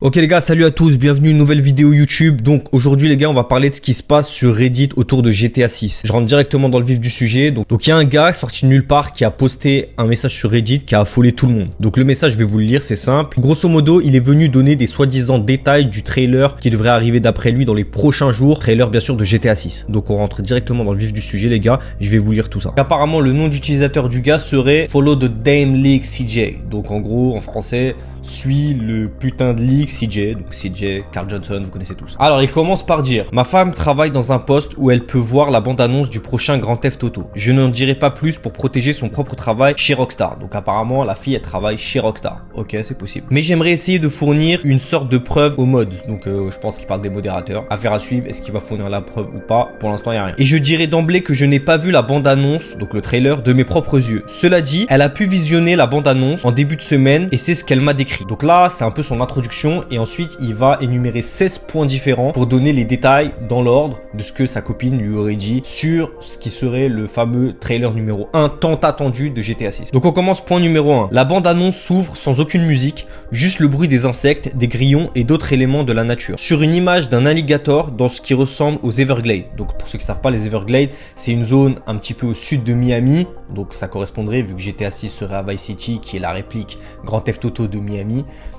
Ok les gars, salut à tous, bienvenue à une nouvelle vidéo YouTube. Donc aujourd'hui les gars, on va parler de ce qui se passe sur Reddit autour de GTA 6. Je rentre directement dans le vif du sujet. Donc il y a un gars sorti de nulle part qui a posté un message sur Reddit qui a affolé tout le monde. Donc le message, je vais vous le lire, c'est simple. Grosso modo, il est venu donner des soi-disant détails du trailer qui devrait arriver d'après lui dans les prochains jours. Trailer bien sûr de GTA 6. Donc on rentre directement dans le vif du sujet les gars, je vais vous lire tout ça. Apparemment le nom d'utilisateur du gars serait Follow the Damn League CJ. Donc en gros, en français, suit le putain de league CJ, donc CJ, Carl Johnson, vous connaissez tous. Alors il commence par dire: ma femme travaille dans un poste où elle peut voir la bande-annonce du prochain Grand Theft Auto. Je n'en dirai pas plus pour protéger son propre travail chez Rockstar. Donc apparemment la fille elle travaille chez Rockstar. Ok, c'est possible. Mais j'aimerais essayer de fournir une sorte de preuve au mod. Donc je pense qu'il parle des modérateurs. Affaire à suivre, est-ce qu'il va fournir la preuve ou pas? Pour l'instant il n'y a rien. Et je dirais d'emblée que je n'ai pas vu la bande-annonce, donc le trailer, de mes propres yeux. Cela dit, elle a pu visionner la bande-annonce en début de semaine et c'est ce qu'elle m'a décrit. Donc là, c'est un peu son introduction et ensuite, il va énumérer 16 points différents pour donner les détails dans l'ordre de ce que sa copine lui aurait dit sur ce qui serait le fameux trailer numéro 1 tant attendu de GTA 6. Donc on commence point numéro 1. La bande-annonce s'ouvre sans aucune musique, juste le bruit des insectes, des grillons et d'autres éléments de la nature. Sur une image d'un alligator dans ce qui ressemble aux Everglades. Donc pour ceux qui ne savent pas, les Everglades, c'est une zone un petit peu au sud de Miami. Donc ça correspondrait, vu que GTA 6 serait à Vice City, qui est la réplique Grand Theft Auto de Miami.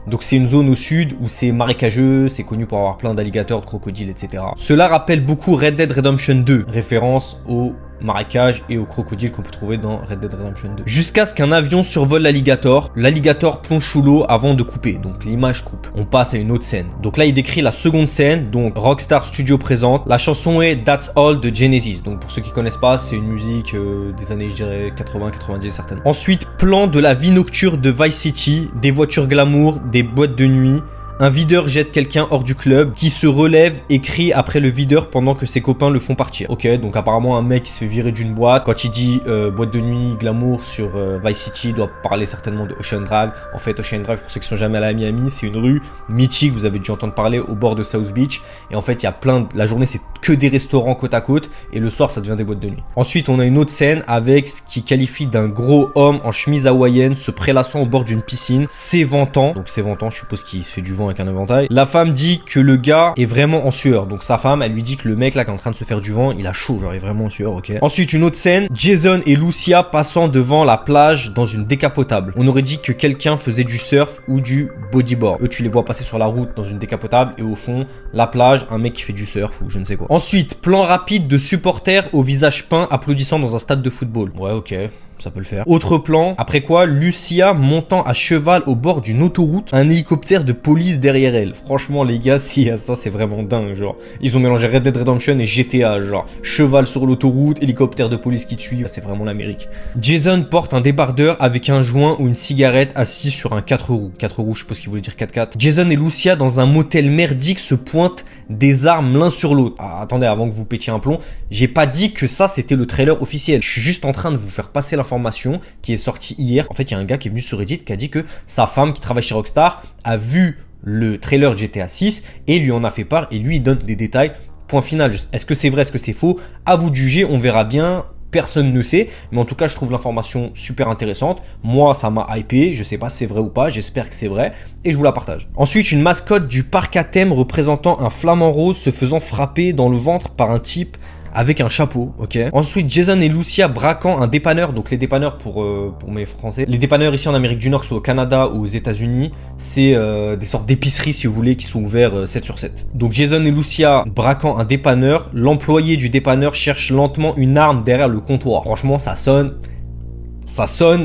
Donc c'est une zone au sud où c'est marécageux, c'est connu pour avoir plein d'alligators, de crocodiles, etc. Cela rappelle beaucoup Red Dead Redemption 2, référence au marécage et aux crocodiles qu'on peut trouver dans Red Dead Redemption 2. Jusqu'à ce qu'un avion survole l'alligator plonge sous l'eau avant de couper, donc l'image coupe. On passe à une autre scène. Donc là il décrit la seconde scène, donc Rockstar Studio présente. La chanson est That's All de Genesis, donc pour ceux qui connaissent pas, c'est une musique des années je dirais 80-90 certainement. Ensuite, plan de la vie nocturne de Vice City, des voitures glamour, des boîtes de nuit. Un videur jette quelqu'un hors du club qui se relève et crie après le videur pendant que ses copains le font partir. Ok, donc apparemment un mec qui se fait virer d'une boîte. Quand il dit boîte de nuit, glamour sur Vice City, il doit parler certainement de Ocean Drive. En fait, Ocean Drive, pour ceux qui sont jamais allés à Miami, c'est une rue mythique, vous avez dû entendre parler, au bord de South Beach. Et en fait, il y a la journée, c'est que des restaurants côte à côte. Et le soir, ça devient des boîtes de nuit. Ensuite, on a une autre scène avec ce qui qualifie d'un gros homme en chemise hawaïenne se prélassant au bord d'une piscine, s'éventant. Donc s'éventant, je suppose qu'il se fait du vent avec un éventail. La femme dit que le gars est vraiment en sueur. Donc sa femme, elle lui dit que le mec là qui est en train de se faire du vent, il a chaud, genre il est vraiment en sueur, ok. Ensuite, une autre scène, Jason et Lucia passant devant la plage dans une décapotable. On aurait dit que quelqu'un faisait du surf ou du bodyboard. Eux, tu les vois passer sur la route dans une décapotable et au fond, la plage, un mec qui fait du surf ou je ne sais quoi. Ensuite, plan rapide de supporters au visage peint applaudissant dans un stade de football. Ouais, ok. Ça peut le faire. Autre plan, après quoi, Lucia montant à cheval au bord d'une autoroute, un hélicoptère de police derrière elle. Franchement, les gars, s'il y a ça, c'est vraiment dingue, genre. Ils ont mélangé Red Dead Redemption et GTA, genre. Cheval sur l'autoroute, hélicoptère de police qui te suit, c'est vraiment l'Amérique. Jason porte un débardeur avec un joint ou une cigarette assis sur un 4 roues. 4 roues, je suppose qu'il voulait dire 4x4. Jason et Lucia dans un motel merdique se pointent des armes l'un sur l'autre. Ah, attendez, avant que vous pétiez un plomb, j'ai pas dit que ça c'était le trailer officiel. Je suis juste en train de vous faire passer l'information qui est sortie hier. En fait, il y a un gars qui est venu sur Reddit qui a dit que sa femme qui travaille chez Rockstar a vu le trailer de GTA 6 et lui en a fait part et lui il donne des détails. Point final. Est-ce que c'est vrai, est-ce que c'est faux? À vous de juger, on verra bien. Personne ne sait, mais en tout cas je trouve l'information super intéressante. Moi ça m'a hypé, je sais pas si c'est vrai ou pas, j'espère que c'est vrai et je vous la partage. Ensuite, une mascotte du parc à thème représentant un flamant rose se faisant frapper dans le ventre par un type avec un chapeau, ok. Ensuite, Jason et Lucia braquant un dépanneur. Donc les dépanneurs pour mes français, les dépanneurs ici en Amérique du Nord, que ce soit au Canada ou aux États-Unis, c'est des sortes d'épiceries si vous voulez qui sont ouverts 7 sur 7. Donc Jason et Lucia braquant un dépanneur, l'employé du dépanneur cherche lentement une arme derrière le comptoir. Franchement, ça sonne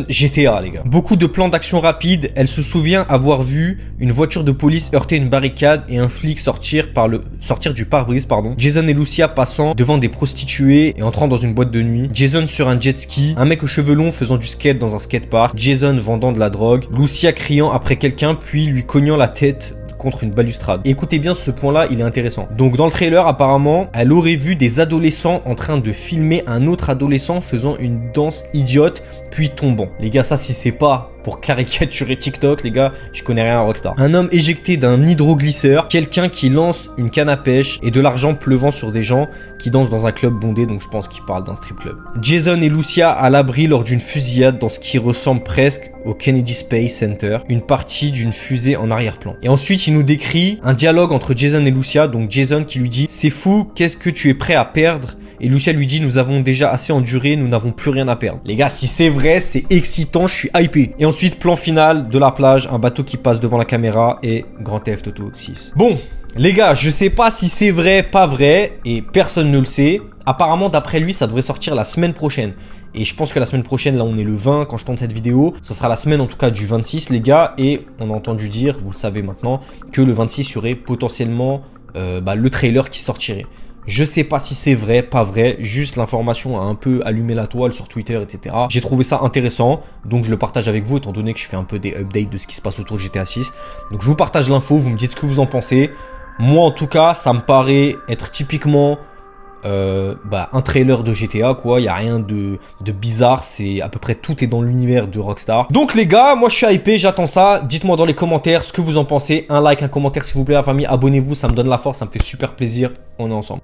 GTA les gars. Beaucoup de plans d'action rapides. Elle se souvient avoir vu une voiture de police heurter une barricade et un flic sortir du pare-brise, pardon. Jason et Lucia passant devant des prostituées et entrant dans une boîte de nuit. Jason sur un jet ski. Un mec aux cheveux longs faisant du skate dans un skatepark. Jason vendant de la drogue. Lucia criant après quelqu'un puis lui cognant la tête contre une balustrade. Et écoutez bien, ce point-là, il est intéressant. Donc dans le trailer, apparemment, elle aurait vu des adolescents en train de filmer un autre adolescent faisant une danse idiote, puis tombant. Les gars, ça, si c'est pas pour caricaturer TikTok, les gars, je connais rien à Rockstar. Un homme éjecté d'un hydroglisseur, quelqu'un qui lance une canne à pêche et de l'argent pleuvant sur des gens qui dansent dans un club bondé, donc je pense qu'il parle d'un strip club. Jason et Lucia à l'abri lors d'une fusillade dans ce qui ressemble presque au Kennedy Space Center, une partie d'une fusée en arrière-plan. Et ensuite, il nous décrit un dialogue entre Jason et Lucia, donc Jason qui lui dit « C'est fou, qu'est-ce que tu es prêt à perdre ?» Et Lucia lui dit « Nous avons déjà assez enduré, nous n'avons plus rien à perdre. » Les gars, si c'est vrai, c'est excitant, je suis hypé. Et ensuite, plan final de la plage, un bateau qui passe devant la caméra et Grand Theft Auto 6. Bon, les gars, je sais pas si c'est vrai, pas vrai, et personne ne le sait. Apparemment, d'après lui, ça devrait sortir la semaine prochaine. Et je pense que la semaine prochaine, là on est le 20 quand je tourne cette vidéo, ça sera la semaine en tout cas du 26 les gars. Et on a entendu dire, vous le savez maintenant, que le 26 y aurait potentiellement le trailer qui sortirait. Je sais pas si c'est vrai, pas vrai, juste l'information a un peu allumé la toile sur Twitter, etc. J'ai trouvé ça intéressant, donc je le partage avec vous étant donné que je fais un peu des updates de ce qui se passe autour de GTA 6. Donc je vous partage l'info, vous me dites ce que vous en pensez. Moi en tout cas, ça me paraît être typiquement un trailer de GTA quoi, il y a rien de bizarre, c'est à peu près tout est dans l'univers de Rockstar. Donc les gars, moi je suis hypé, j'attends ça. Dites-moi dans les commentaires ce que vous en pensez, un like, un commentaire s'il vous plaît la famille, abonnez-vous, ça me donne la force, ça me fait super plaisir. On est ensemble.